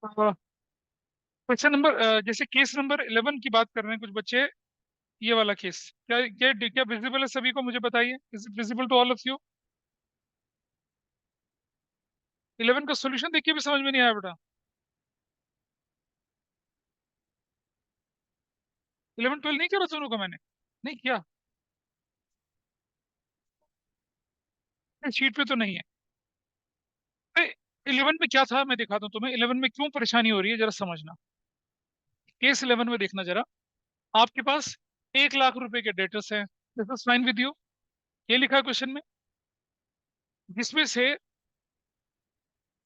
Question number जैसे case number 11 की बात कर रहे हैं कुछ बच्चे। ये वाला केस क्या क्या क्या विजिबल है सभी को, मुझे बताइए, is it visible to all of you? 11 का सॉल्यूशन देखिए भी समझ में नहीं आया बेटा। 11 12 नहीं किया दोनों का मैंने, नहीं किया। शीट पे तो नहीं है। 11 में क्या था मैं दिखाता हूँ तुम्हें, 11 में क्यों परेशानी हो रही है जरा समझना। केस 11 में देखना जरा। आपके पास 1 लाख रुपए के डेटर्स हैं, this is fine with you. ये लिखा है क्वेश्चन में, जिसमें से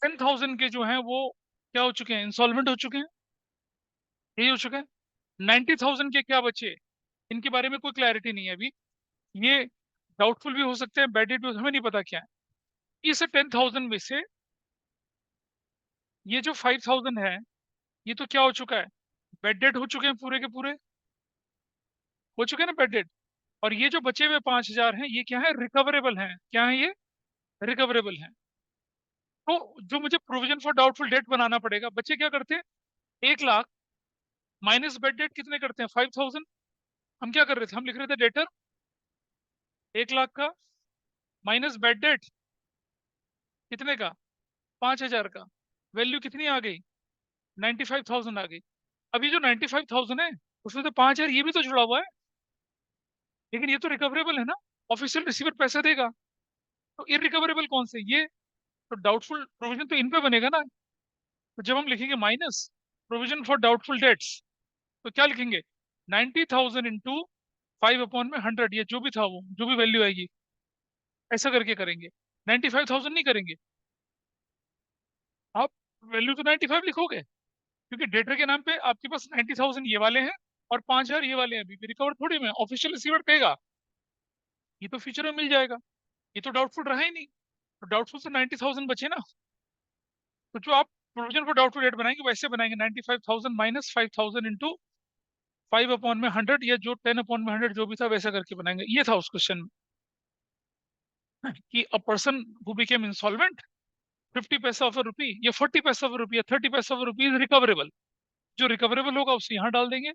10,000 के जो हैं वो क्या हो चुके हैं, इंसॉल्वेंट हो चुके हैं, यही हो चुका है। 90,000 के क्या बचे, इनके बारे में कोई क्लैरिटी नहीं है अभी। ये डाउटफुल भी हो सकते हैं, बैडेड भी, हमें नहीं पता क्या है। इस 10,000 में से ये जो 5,000 है, ये तो क्या हो चुका है, बेडेड हो चुके हैं पूरे के पूरे, हो चुके हैं ना बेडेड। और ये जो बचे हुए 5,000 हैं, ये क्या है, रिकवरेबल हैं। क्या है ये, रिकवरेबल हैं। तो जो मुझे प्रोविजन फॉर डाउटफुल डेट बनाना पड़ेगा, बच्चे क्या करते हैं, 1 लाख माइनस बेड डेट कितने करते हैं, 5,000। हम क्या कर रहे थे, हम लिख रहे थे डेटर 1 लाख का माइनस बेड डेट कितने का, 5,000 का। वैल्यू कितनी आ गई, 95,000 आ गई। अभी जो 95,000 है, उसमें तो 5,000 ये भी तो जुड़ा हुआ है, लेकिन ये तो रिकवरेबल है ना, ऑफिशियल रिसीवर पैसा देगा। तो इरिकवरेबल कौन से ये, तो डाउटफुल प्रोविजन तो इन पे बनेगा ना। तो जब हम लिखेंगे minus provision for doubtful debts, तो क्या लिखेंगे, 90,000 इंटू 5/100, ये जो भी था वो जो भी वैल्यू आएगी, ऐसा करके करेंगे। 95,000 नहीं करेंगे आप, वैल्यू तो 95 लिखोगे, क्योंकि डेटर के नाम पे आपके पास 90,000 ये वाले हैं और 5,000 ये वाले हैं। अभी रिकवर थोड़ी में ऑफिशियल रिसीवर पेगा, ये तो फ्यूचर में मिल जाएगा। ये तो डाउटफुल रहा ही नहीं, तो डाउटफुल से 90,000 बचे ना। तो जो आप प्रोविजन फॉर डाउटफुल डेट बनाएंगे वैसे बनाएंगे, 95,000 माइनस 5,000 इंटू 5/100, या जो 10/100 जो भी था वैसा करके बनाएंगे। ये था उस क्वेश्चन में कि a person who became insolvent, 50 पैसा ऑफ अ रुपी या 40 पैसा ऑफ अ रुपी या 30 पैसा of a rupee is recoverable. जो रिकवरेबल होगा उसे यहाँ डाल देंगे,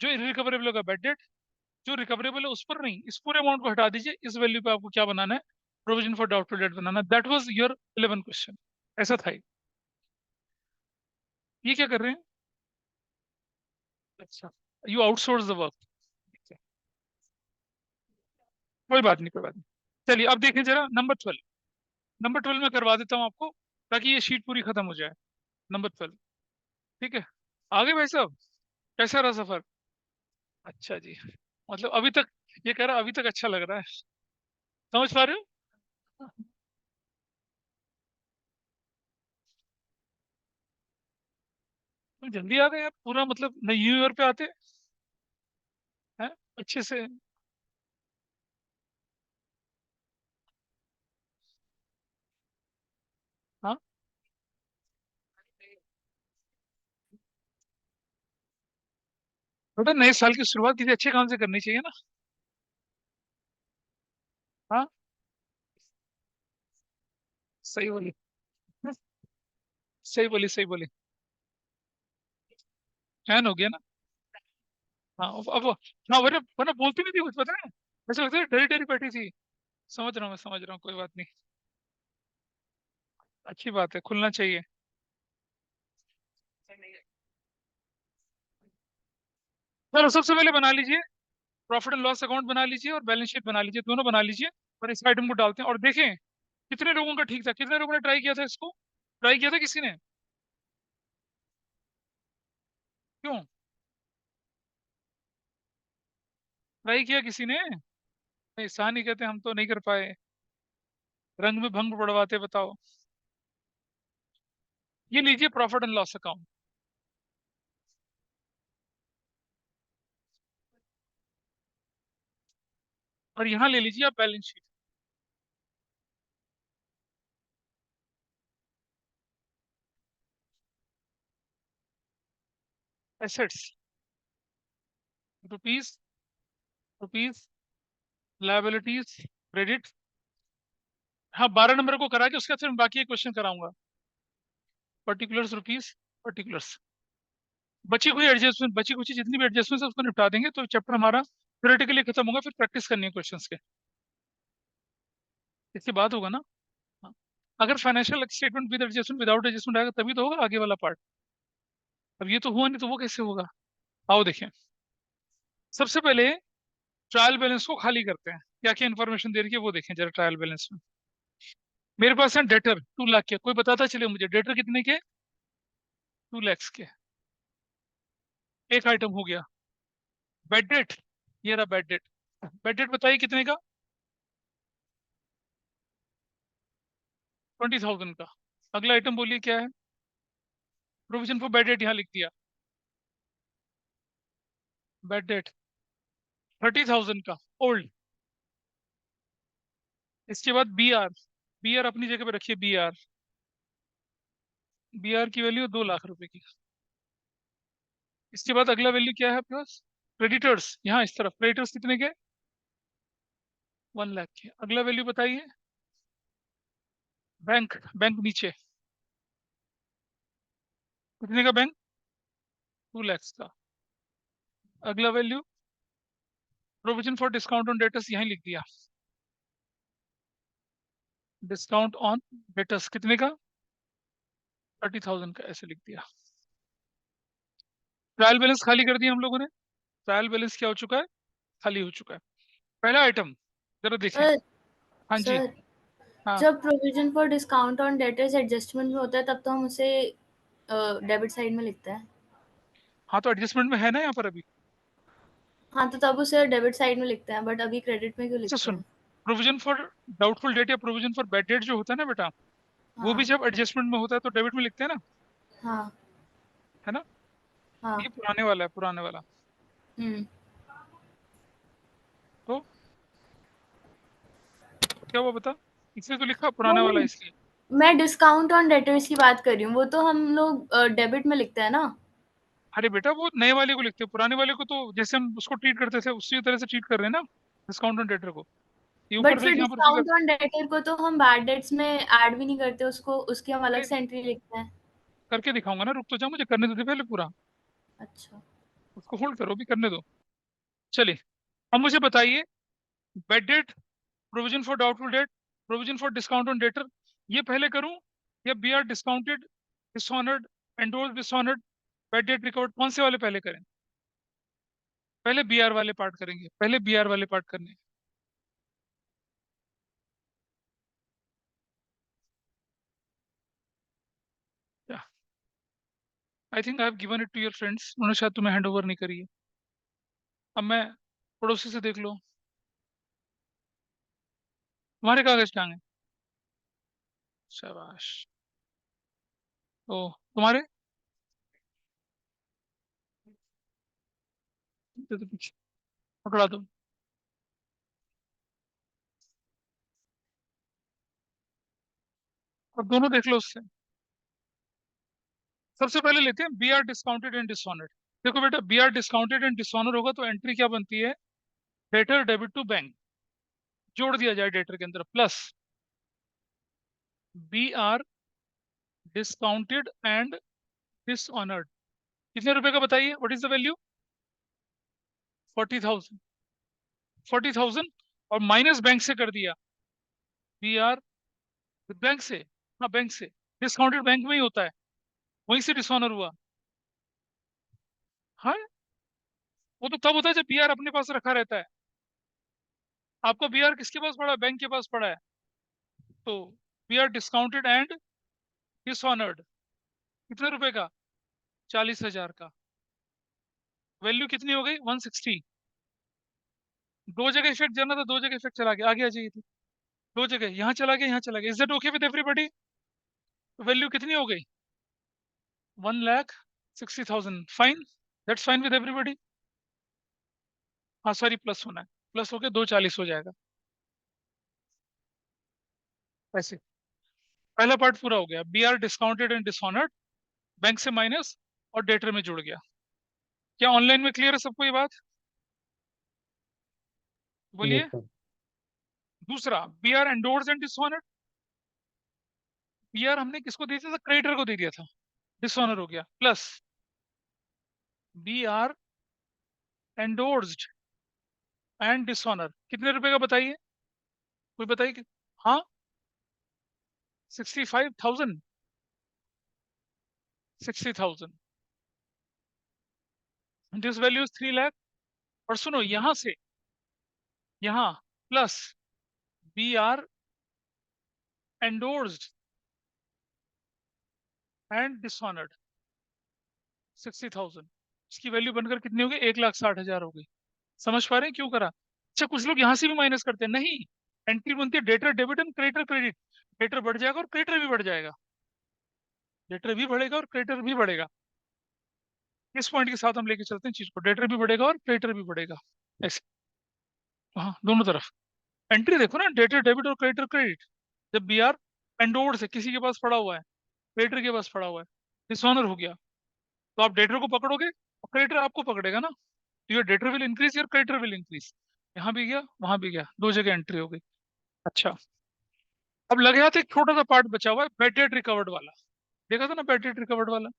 जो इरिकवरेबल होगा बैड डेट, जो रिकवरेबल है उस पर नहीं, इस पूरे अमाउंट को हटा दीजिए। इस वैल्यू पे आपको क्या बनाना है, provision for doubtful date banana. That was your 11 question, ऐसा था ये क्या कर रहे हैं। अच्छा, यू आउटसोर्स द वर्क, कोई बात नहीं कोई बात नहीं। चलिए अब देखें जरा नंबर 12। नंबर 12 में करवा देता हूँ आपको, ताकि ये शीट पूरी खत्म हो जाए। नंबर 12, ठीक है। आगे भाई साहब, कैसा रहा सफर? अच्छा जी, मतलब अभी तक, ये कह रहा अभी तक अच्छा लग रहा है, समझ पा रहे हो? तुम जल्दी आ गए यार, पूरा मतलब न्यू ईयर पे आते हैं अच्छे से। हाँ, बेटा नए साल की शुरुआत किसी अच्छे काम से करनी चाहिए ना। हाँ, सही बोली, सही बोली सही बोली। फैन हो गया ना। हाँ अब हाँ, वरना वरना बोलती नहीं थी कुछ, पता है, ऐसा लगता है डरी डरी बैठी थी। समझ रहा हूँ, मैं समझ रहा हूँ, कोई बात नहीं। अच्छी बात है, खुलना चाहिए। चलो सबसे पहले बना लीजिए, प्रॉफिट एंड लॉस अकाउंट बना लीजिए और बैलेंस शीट बना लीजिए, दोनों बना लीजिए। और इस आइटम को डालते हैं और देखें कितने लोगों का ठीक था, कितने लोगों ने ट्राई किया था इसको, ट्राई किया था किसी ने? क्यों ट्राई किया किसी ने? ऐसा नहीं कहते, हम तो नहीं कर पाए, रंग में भंग पड़वाते, बताओ। ये लीजिए प्रॉफिट एंड लॉस अकाउंट, और यहाँ ले लीजिए आप balance sheet, assets, rupees, rupees, liabilities, credit. हाँ, 12 नंबर को करा के उसके बाद फिर मैं बाकी क्वेश्चन कराऊंगा। Particulars rupees, particulars. बची कुछ जितनी भी एडजस्टमेंट है उसको निपटा देंगे तो चैप्टर हमारा थ्योरेटिकली खत्म होगा, फिर प्रैक्टिस करनी है क्वेश्चंस के। इसके बाद होगा ना। हाँ। अगर financial statement with adjustment without adjustment आएगा तभी तो होगा आगे वाला पार्ट। अब ये तो हुआ नहीं तो वो कैसे होगा। आओ देखें। सबसे पहले ट्रायल बैलेंस को खाली करते हैं, क्या क्या इन्फॉर्मेशन दे रही है वो देखें जरा ट्रायल बैलेंस में। मेरे पास है डेटर 2 लाख के, कोई बताता चले मुझे डेटर कितने के। 2 lakhs के। एक आइटम हो गया। बेड डेट, ये रहा बेड डेट। बेड डेट बताइए कितने का। 20,000 का। अगला आइटम बोलिए क्या है। प्रोविजन फॉर बेड डेट यहाँ लिख दिया। बेड डेट 30,000 का ओल्ड। इसके बाद बी आर। बी आर अपनी जगह पे रखिए। बी आर, बी आर की वैल्यू 2 लाख रुपए की। इसके बाद अगला वैल्यू क्या है आपके पास। क्रेडिटर्स, यहाँ इस तरफ क्रेडिटर्स कितने के। 1 लाख के। अगला वैल्यू बताइए। बैंक, बैंक नीचे कितने का बैंक। 2 lakhs का। अगला value provision for discount on debtors यहीं लिख दिया। डिस्काउंट ऑन डेटर्स कितने का। 30,000 का, ऐसे लिख दिया। ट्रायल बैलेंस खाली कर दिया हम लोगों ने। ट्रायल बैलेंस क्या हो चुका है, खाली हो चुका है। पहला आइटम जरा देखें। सर हाँ जी। सर हाँ। जब provision for discount on debtors adjustment में होता है तब तो हम उसे डेबिट साइड में लिखते हैं। हाँ तो एडजस्टमेंट में है ना यहाँ पर अभी। हाँ, तो तब उसे डेबिट साइड में लिखते हैं, बट अभी क्रेडिट में क्यों अच्छा लिखते सुन, हैं? प्रोविजन फॉर डाउटफुल डेट या प्रोविजन फॉर बैड डेट जो होता है ना बेटा, वो भी हाँ, जब एडजस्टमेंट में होता है तो डेबिट में लिखते हैं ना, हाँ, है ना। हाँ। ये पुराने वाला है, पुराने वाला। हुँ। तो क्या हुआ बता। इसलिए तो लिखा पुराने वाला नहीं, इसलिए। मैं डिस्काउंट ऑन डेटर्स की बात कर रही हूँ, वो तो हम लोग डेबिट में लिखते हैं ना? अरे बेटा वो नए वाले को लिखते हैं, पुराने वाले को तो जैसे हम उसको ट्रीट करते थे उसी तरह से ट्रीट कर रहे हैं ना डिस्काउंट ऑन डेटर को। ये ऊपर बट फिर देख यहाँ पर फिगर डिस्काउंट ऑन डेटर को तो हम बैड डेट्स में ऐड भी नहीं करते उसको, उसकी हम अलग अरे से एंट्री लिखते हैं। करके दिखाऊंगा ना, रुक तो जा, मुझे करने तो दे पहले पूरा। अच्छा। उसको होल्ड करो, भी करने दो। चलिए अब मुझे बताइए। Bad debt, provision for doubtful debt, provision for discount on debtor, ये पहले करूं या B R discounted, dishonoured, endorse dishonoured, bad debt recovered, कौन से वाले पहले करें। पहले बी आर वाले पार्ट करेंगे, पहले बी आर वाले पार्ट करने। I think I have given it to your friends, उन्होंने शायद तुम्हें हैंड ओवर नहीं करी है। अब मैं पड़ोसी से देख लो, तुम्हारे कागज कहाँ है। शाबाश। ओ तुम्हारे, दे दो पीछे, पकड़ा दो। अब दोनों देख लो उससे। सबसे पहले लेते हैं B R discounted and dishonoured. देखो बेटा B R discounted and dishonour होगा तो एंट्री क्या बनती है, डेटर डेबिट टू बैंक, जोड़ दिया जाए डेटर के अंदर, plus B R discounted and dishonoured. कितने रुपए का बताइए, व्हाट इज द वैल्यू। 40,000। 40,000 और माइनस बैंक से कर दिया। बी आर बैंक से, हाँ बैंक से। डिस्काउंटेड बैंक में ही होता है, वहीं से डिसऑनर हुआ। हाँ, वो तो तब होता है जब बी आर अपने पास रखा रहता है। आपका बी आर किसके पास पड़ा है, बैंक के पास पड़ा है। तो B R discounted and dishonoured कितने रुपए का, 40,000 का। वैल्यू कितनी हो गई, 160। दो जगह इफेक्ट जाना था, दो जगह इफेक्ट चला गया, आगे आ जाइए। दो जगह, यहाँ चला गया, यहाँ चला गया। Is that okay with everybody. Value कितनी हो गई, 1,60,000। Fine, that's fine with everybody. हाँ सॉरी, प्लस होना है, प्लस होके 240 हो जाएगा ऐसे। पहला पार्ट पूरा हो गया, B R discounted and dishonoured, bank से माइनस और डेटर में जुड़ गया। क्या ऑनलाइन में क्लियर है सबको ये बात, यस बोलिए। सर। दूसरा B R endorse and dishonoured, PR हमने किसको दे दिया था? क्रेडिटर को दे दिया था, डिसऑनर हो गया। Plus BR endorsed and dishonour, कितने रुपए का बताइए, कोई बताइए कि, हाँ 65,000, 60,000, दिस वैल्यू इज 3 लाख। और सुनो यहां से, यहाँ plus BR endorsed and dishonoured 60,000, इसकी वैल्यू बनकर कितनी होगी? 1,60,000 हो गई। समझ पा रहे हैं क्यों करा? अच्छा, कुछ लोग यहां से भी माइनस करते हैं, नहीं, एंट्री बनती है debtor debit and creditor credit, debtor बढ़ जाएगा और क्रेडिटर भी बढ़ जाएगा, डेटर भी बढ़ेगा और क्रेडिटर भी बढ़ेगा। इस पॉइंट के साथ हम लेके चलते हैं चीज को, डेटर भी बढ़ेगा और क्रेडिटर भी बढ़ेगा, ऐसे। हाँ, दोनों तरफ एंट्री देखो ना, डेटर डेबिट और क्रेडिटर क्रेडिट। जब BR एंडोर्ड से किसी के पास पड़ा हुआ है, क्रेडिटर के पास पड़ा हुआ है, डिसऑनर हो गया, तो आप डेटर को पकड़ोगे और क्रेडिटर आपको पकड़ेगा ना, तो your debtor will increase, your creditor will increase. यहाँ भी गया वहां भी गया, दो जगह एंट्री हो गई। अच्छा, अब लगे हाथ एक छोटा सा पार्ट बचा हुआ है, बैड डेट रिकवर्ड वाला, देखा था ना बैड डेट रिकवर्ड वाला,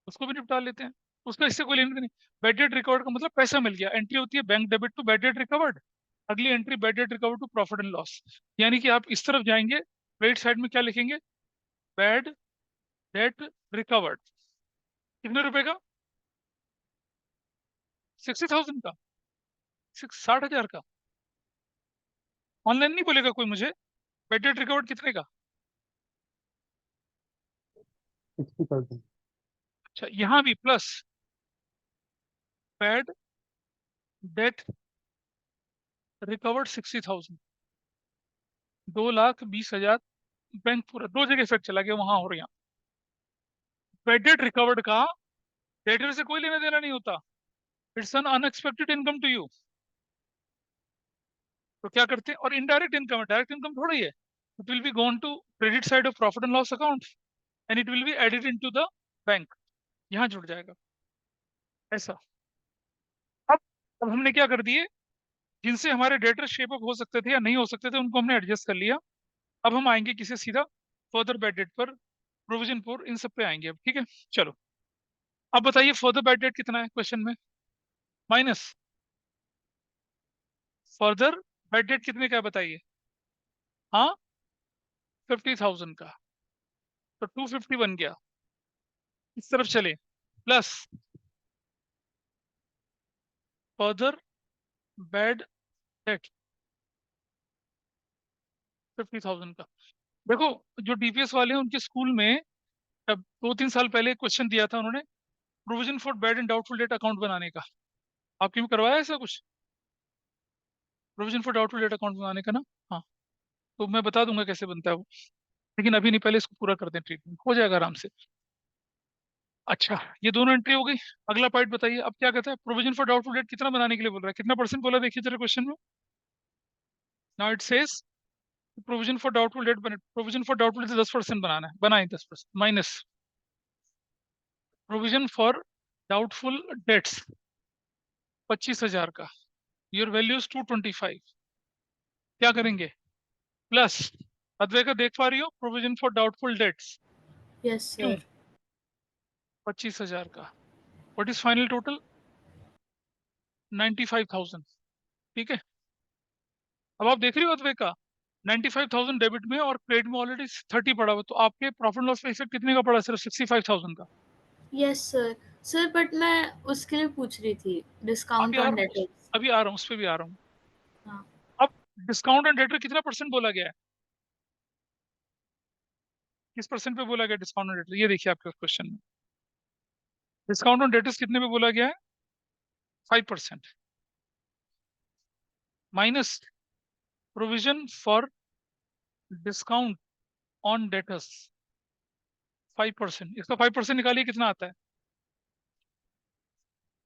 उसको भी निपटा लेते हैं। उसका इससे कोई लेना देना नहीं। बैड डेट रिकवर्ड का मतलब पैसा मिल गया, एंट्री होती है bank debit to bad debt recovered, अगली entry bad debt recovered to profit and loss. यानी कि आप इस तरफ जाएंगे, क्रेडिट साइड में क्या लिखेंगे? बैड डेट रिकवर्ड, कितने रुपए का? 60,000 का, 60,000 का। ऑनलाइन नहीं बोलेगा कोई मुझे, बैड डेट रिकवर्ड कितने का? 60,000। अच्छा, यहाँ भी प्लस बैड डेट रिकवर्ड 60,000, 2,20,000, बैंक पूरा दो जगह इफेक्ट चला गया, वहां और यहाँ। बैड डेट रिकवर्ड का डेटर से कोई लेना देना नहीं होता, it's an unexpected income to you. तो क्या करते हैं? और इनडायरेक्ट इनकम है, डायरेक्ट इनकम थोड़ा ही है। It will be gone to credit side of profit and loss account and it will be added into the bank, यहाँ जुड़ जाएगा, ऐसा। अब अब हमने क्या कर दिए, जिनसे हमारे डेटर शेप अप हो सकते थे या नहीं हो सकते थे उनको हमने एडजस्ट कर लिया। अब हम आएंगे किसी सीधा फर्दर बैड डेट पर, प्रोविजन फॉर, इन सब पे आएंगे अब, ठीक है। चलो, अब बताइए फर्दर बैड डेट कितना है क्वेश्चन में? माइनस फर्दर बैड डेट कितने का है बताइए? हाँ, 50,000 का, तो 250 बन गया। इस तरफ चले, प्लस फर्दर बैड डेट 50,000 का। देखो, जो DPS वाले हैं उनके स्कूल में अब 2-3 साल पहले क्वेश्चन दिया था उन्होंने, provision for bad and doubtful debt account बनाने का। आपके में करवाया ऐसा कुछ, provision for doubtful date account बनाने का ना? हाँ, तो मैं बता दूंगा कैसे बनता है वो, लेकिन अभी नहीं, पहले इसको पूरा कर दें, ट्रीटमेंट हो जाएगा आराम से। अच्छा, ये दोनों एंट्री हो गई। अगला पॉइंट बताइए, अब क्या कहता है? प्रोविजन फॉर डाउटफुल डेट कितना बनाने के लिए बोल रहा है, कितना परसेंट बोला देखिए जरा क्वेश्चन में। Now it says provision for doubtful date बने, प्रोविजन फॉर डाउटफुल डेट 10% बनाना है, बनाए 10%, minus provision for doubtful debts 25,000 का, योर वैल्यू इज 225, क्या करेंगे? प्लस अद्वैय का देख पा रही हो, provision for doubtful debts, yes क्यों सर। 25,000 का, व्हाट इज फाइनल टोटल? 95,000, ठीक है। अब आप देख रही हो अद्वैय का 95,000 डेबिट में और क्रेडिट में ऑलरेडी 30 पड़ा हुआ, तो आपके प्रॉफिट लॉस का इफेक्ट कितने का पड़ा? सिर्फ 65,000 का। Yes sir. सर बट मैं उसके लिए पूछ रही थी, अभी डिस्काउंट आ ऑन रहा हूँ, डेटर्स। अभी आ रहा हूँ, उस पर भी आ रहा हूँ। हाँ। अब डिस्काउंट एंड डेटर कितना परसेंट बोला गया है? किस परसेंट पे बोला गया डिस्काउंट एंड डेटर? ये देखिए आपके क्वेश्चन में, डिस्काउंट ऑन डेटर्स कितने पे बोला गया है? 5%, minus provision for discount on debtors 5%, इसका 5% निकालिए कितना आता है?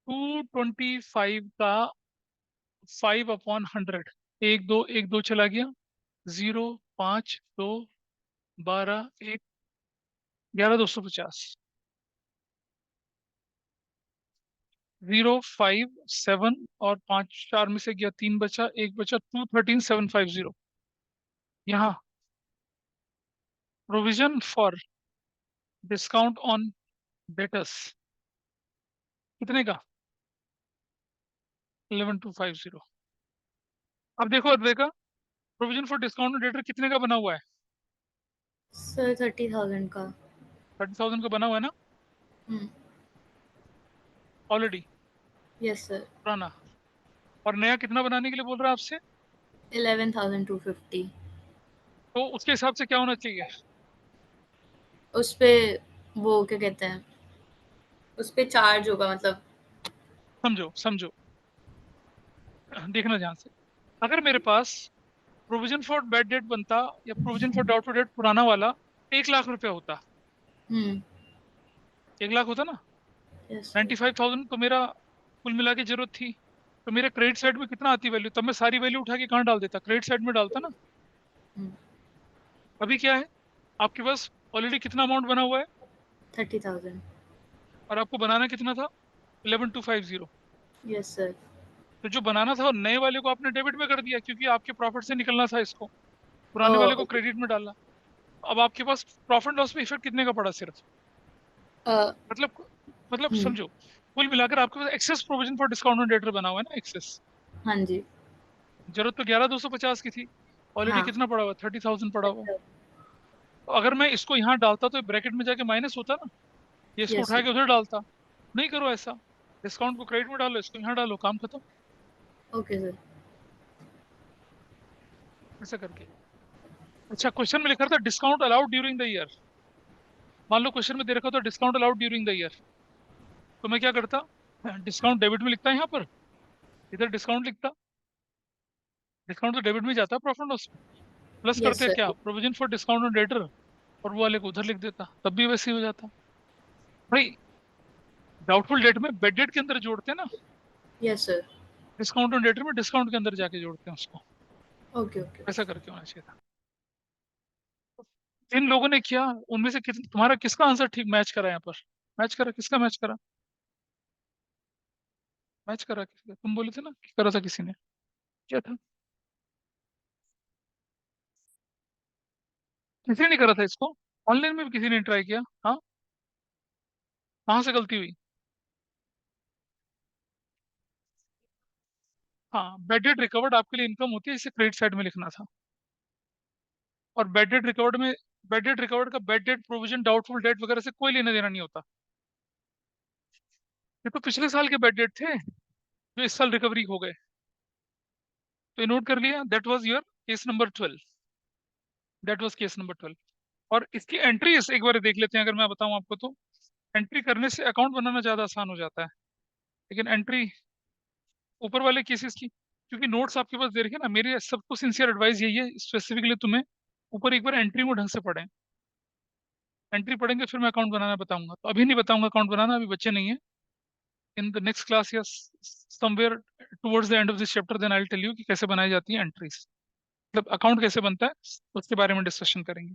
225 का 5/100, एक दो चला गया, 0, 5, 2, 12, 1, 11,250, 057, और 5 4 में से गया 3 बचा, एक बचा, 213,750, यहाँ provision for discount on debtors कितने का? 11250। अब देखो अद्वैका, provision for discount on debtor कितने का बना हुआ है? सर 30,000 का। 30,000 का बना हुआ है ना ऑलरेडी, यस सर। पुराना। और नया कितना बनाने के लिए बोल रहा है आपसे? 11,250। तो उसके हिसाब से क्या होना चाहिए? उस पे वो क्या कहते हैं, उस पे चार्ज होगा मतलब। समझो समझो, देखना ध्यान से। अगर मेरे पास प्रोविजन फॉर बैड डेट बनता या प्रोविजन फॉर डाउटफुल डेट पुराना वाला 1 लाख रुपया होता, हम्म। 1 लाख होता ना, यस सर। 95,000 तो मेरा कुल मिला के जरूरत थी। तो मेरे क्रेडिट साइड में कितना आती वैल्यू? तब मैं सारी वैल्यू उठा के कहाँ डाल देता? क्रेडिट साइड में डालता ना। हम्म। अभी क्या है, आपके पास ऑलरेडी कितना अमाउंट बना हुआ है 30,000। और आपको बनाना कितना था? 11250। Yes sir. तो जो बनाना था वो नए वाले को आपने डेबिट में कर दिया, क्योंकि आपके प्रॉफिट से निकलना था इसको, ओ पुराने वाले को ओके। क्रेडिट में डाला। अब आपके पास प्रॉफिट लॉस में इफेक्ट कितने का पड़ा सिर्फ? अ, मतलब मतलब हम्म। समझो, कुल मिलाकर आपके पास excess provision for discount on debtor बना हुआ है ना, एक्सेस। हाँ जी। जरूरत तो 11,250 की थी, ऑलरेडी हाँ। कितना पड़ा हुआ? 30,000 पड़ा हुआ। तो अगर मैं इसको यहाँ डालता तो ब्रैकेट में जाके माइनस होता ना, ये इसको यस उठा सर। के उधर डालता। नहीं करो ऐसा, डिस्काउंट को क्रेडिट में डालो, इसको यहाँ डालो, काम खत्म। Okay sir. ऐसा करके। अच्छा, क्वेश्चन में लिखा था discount allowed during the year. मान लो क्वेश्चन में दे रखा था discount allowed during the year, तो मैं क्या करता? डिस्काउंट डेबिट में लिखता है यहाँ पर, इधर डिस्काउंट लिखता। डिस्काउंट तो डेबिट में जाता है प्रॉफिट लॉस में। प्लस यस करते सर। क्या, provision for discount on debtor, और वो वाले को उधर लिख देता, तब भी वैसे ही हो जाता भाई। डाउटफुल डेट में बेड डेट के अंदर जोड़ते हैं ना, yes sir. Discount on debtor में डिस्काउंट के अंदर जाके जोड़ते हैं उसको। Okay okay. ऐसा करके होना चाहिए था। जिन लोगों ने किया उनमें से तुम्हारा किसका आंसर ठीक मैच करा? यहाँ पर मैच करा, किसका मैच करा? मैच करा किसका? तुम बोले थे ना कि करा था किसी ने, क्या था? किसी ने नहीं करा था इसको? ऑनलाइन में भी किसी ने ट्राई किया? हाँ, कहाँ से गलती हुई? हाँ, बेड डेट रिकवर्ड आपके लिए इनकम होती है, इसे क्रेडिट साइड में लिखना था। और बेड डेट रिकवर्ड में, बेड डेट रिकवर्ड का bed debt provision doubtful debt वगैरह से कोई लेना देना नहीं होता। ये तो पिछले साल के बेड डेट थे जो इस साल रिकवरी हो गए। तो ये नोट कर लिया, that was your case number 12। That was case number 12। और इसकी एंट्रीज एक बार देख लेते हैं, अगर मैं बताऊं आपको तो। एंट्री करने से अकाउंट बनाना ज्यादा आसान हो जाता है, लेकिन एंट्री ऊपर वाले केसेस की, क्योंकि नोट्स आपके पास दे रखे हैं ना, मेरी सबको सिंसियर एडवाइस यही है स्पेसिफिकली तुम्हें, ऊपर एक बार एंट्री में ढंग से पढ़ें। एंट्री पढ़ेंगे फिर मैं अकाउंट बनाना बताऊंगा, तो अभी नहीं बताऊंगा अकाउंट बनाना, अभी बच्चे नहीं है। इन द नेक्स्ट क्लास या somewhere towards the end of this chapter then I will tell you कि कैसे बनाई जाती है एंट्रीज, मतलब अकाउंट कैसे बनता है, उसके बारे में डिस्कशन करेंगे।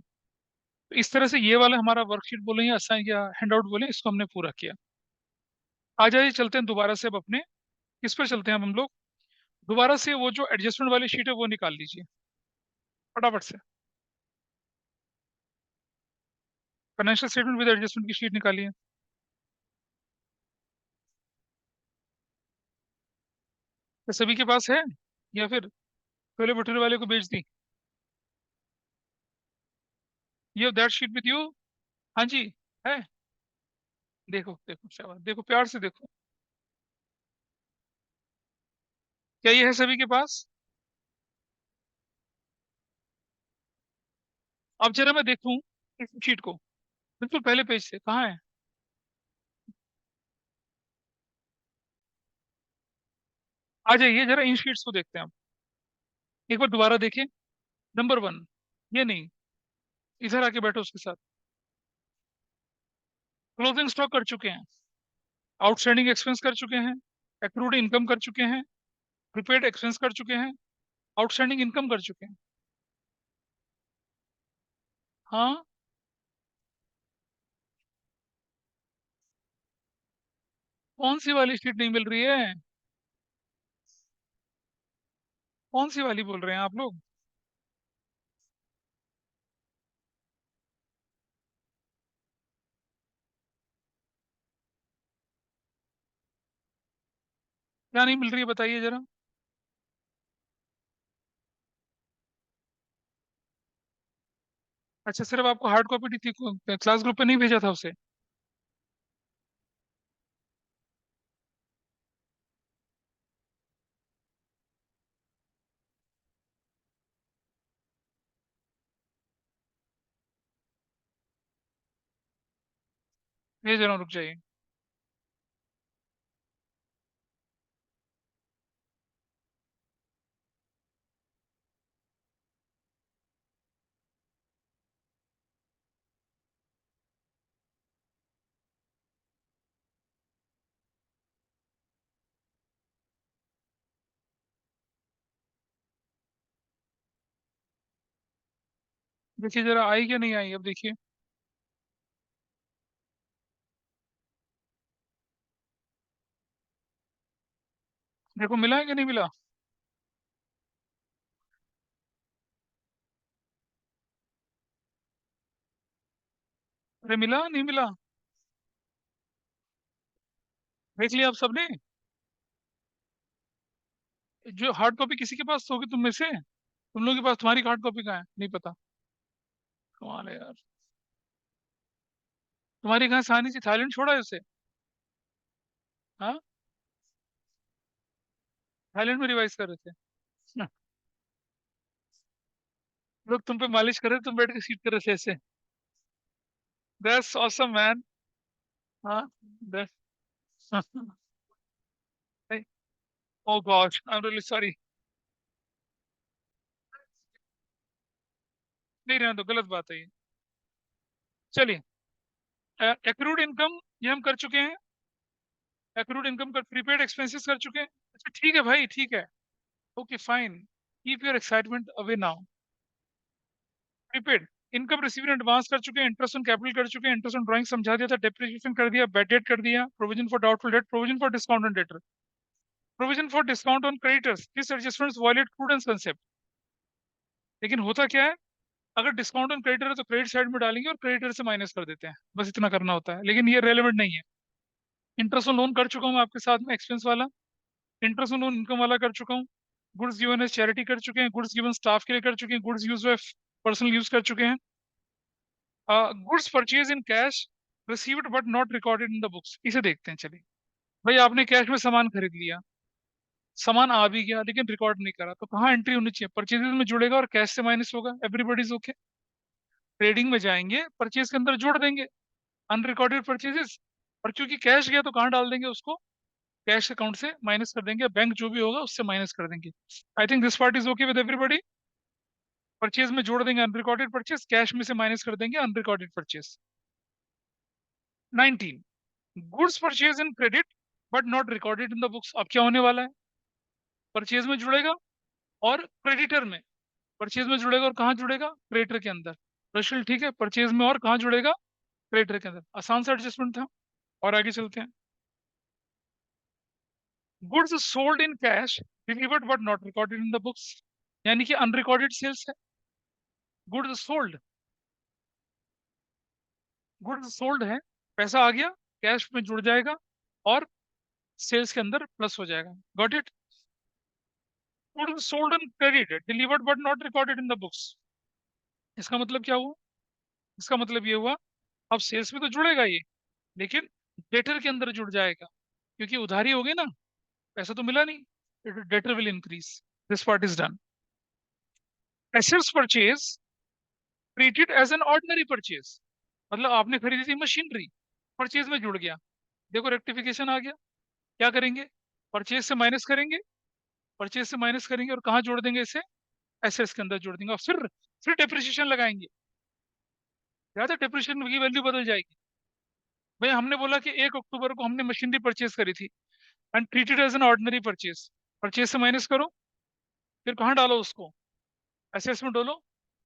तो इस तरह से ये वाला हमारा वर्कशीट बोले या असाइन या हैंडआउट बोले, इसको हमने पूरा किया। आ जाइए, चलते हैं दोबारा से अब अपने, किस पर चलते हैं अब हम लोग? दोबारा से वो जो एडजस्टमेंट वाली शीट है वो निकाल लीजिए फटाफट से। फाइनेंशियल स्टेटमेंट विद एडजस्टमेंट की शीट निकालिए। तो सभी के पास है या फिर छोले भटूरे वाले को बेच दी? ये दैट शीट विद यू? हाँ जी, है। देखो देखो, शाबाश, देखो प्यार से देखो, क्या ये है सभी के पास? अब जरा मैं देखूं इस शीट को, बिल्कुल पहले पेज से, कहाँ है? आ जाइए जरा, इन शीट्स को देखते हैं अब। एक बार दोबारा देखें। नंबर 1, ये नहीं, इधर आके बैठो उसके साथ। क्लोजिंग स्टॉक कर चुके हैं, आउटस्टैंडिंग एक्सपेंस कर चुके हैं, एक्रूड इनकम कर चुके हैं, प्रीपेड एक्सपेंस कर चुके हैं, आउटस्टैंडिंग इनकम कर चुके हैं। हाँ, कौन सी वाली शीट नहीं मिल रही है? कौन सी वाली बोल रहे हैं आप लोग? क्या नहीं मिल रही है बताइए जरा। अच्छा, सिर्फ आपको हार्ड कॉपी दी थी, क्लास ग्रुप पे नहीं भेजा था उसे? भेज रहा हूँ, रुक जाइए। देखिए जरा, आई क्या नहीं आई, अब देखिए। देखो मिला है कि नहीं मिला? अरे मिला नहीं मिला? देख लिया आप सबने? जो हार्ड कॉपी किसी के पास होगी तुम में से, तुम लोगों के पास, तुम्हारी हार्ड कॉपी कहाँ है नहीं पता? कमाल है यार। तुम्हारी कहाँ सहानी सी, थाईलैंड छोड़ा है उसे? हाँ, थाईलैंड में रिवाइज कर रहे थे। हाँ, लोग तुम पे मालिश कर रहे थे, तुम बैठ के सीट कर रहे थे ऐसे। That's awesome man. हाँ, that's oh God, I am really sorry. नहीं रहने दो, गलत बात है ये। चलिए, एक्रूड इनकम ये हम कर चुके हैं। एक्रूड इनकम कर, प्रीपेड एक्सपेंसेस कर चुके हैं। अच्छा ठीक है भाई, ठीक है। Okay fine, keep your excitement away now. Prepaid income receive in advance कर चुके हैं, इंटरेस्ट ऑन कैपिटल कर चुके हैं, इंटरेस्ट ऑन ड्राइंग समझा दिया था, डेप्रिसिएशन कर दिया, बैड डेट कर दिया, provision for doubtful debt, provision for discount on debtor, provision for discount on creditors. This adjustments violate prudence concept. लेकिन होता क्या है, अगर डिस्काउंट ऑन क्रेडिटर है तो क्रेडिट साइड में डालेंगे और क्रेडिटर से माइनस कर देते हैं, बस इतना करना होता है, लेकिन ये रेलेवेंट नहीं है। इंटरेस्ट ऑन लोन कर चुका हूँ आपके साथ में, एक्सपेंस वाला। इंटरेस्ट ऑन लोन इनकम वाला कर चुका हूँ। गुड्स गिवन एज चैरिटी कर चुके हैं, गुड्स गिवन स्टाफ के लिए कर चुके हैं, गुड्स यूज पर्सनल यूज कर चुके हैं। Goods purchase in cash received but not recorded in the books, इसे देखते हैं चलिए। भाई आपने कैश में सामान खरीद लिया, सामान आ भी गया लेकिन रिकॉर्ड नहीं करा, तो कहाँ एंट्री होनी चाहिए? परचेजेस में जुड़ेगा और कैश से माइनस होगा, एवरीबॉडीज ओके। ट्रेडिंग में जाएंगे, परचेज के अंदर जोड़ देंगे अनरिकॉर्डेड परचेजेस, और क्योंकि कैश गया तो कहाँ डाल देंगे उसको? कैश अकाउंट से माइनस कर देंगे, बैंक जो भी होगा उससे माइनस कर देंगे। I think this part is okay with everybody. Purchase में जोड़ देंगे अनरिकॉर्डेड परचेज, कैश में से माइनस कर देंगे unrecorded purchase. 19, goods purchase in credit but not recorded in the books. अब क्या होने वाला है? परचेज में जुड़ेगा और क्रेडिटर में। परचेज में जुड़ेगा और कहाँ जुड़ेगा? क्रेडिटर के अंदर। प्रश्न ठीक है, परचेज में और कहाँ जुड़ेगा? क्रेडिटर के अंदर। आसान सा एडजस्टमेंट था। और आगे चलते हैं। Goods sold in cash delivered but not recorded in the books, यानी कि अनरिकॉर्डेड सेल्स है। गुड्स सोल्ड, गुड्स सोल्ड है, पैसा आ गया, कैश में जुड़ जाएगा और सेल्स के अंदर प्लस हो जाएगा। Got it? Goods sold in credit delivered but not recorded in the books. इसका मतलब क्या हुआ? इसका मतलब ये हुआ, अब सेल्स में तो जुड़ेगा ये, लेकिन डेटर के अंदर जुड़ जाएगा, क्योंकि उधारी हो गई ना, पैसा तो मिला नहीं, debtor will increase. This part is done. Assets purchase treated as an ordinary purchase, मतलब आपने खरीदी थी मशीनरी, परचेज में जुड़ गया। देखो रेक्टिफिकेशन आ गया। क्या करेंगे? परचेज से माइनस करेंगे, परचेज से माइनस करेंगे और कहाँ जोड़ देंगे इसे? एसेट्स के अंदर जोड़ देंगे, और फिर डेप्रिसिएशन लगाएंगे। याद है, डेप्रिसिएशन की वैल्यू बदल जाएगी। भाई हमने बोला कि 1 अक्टूबर को हमने मशीनरी परचेज करी थी and treated as an ordinary purchase. Purchase से माइनस करो, फिर कहाँ डालो उसको? एसेट्स में डालो।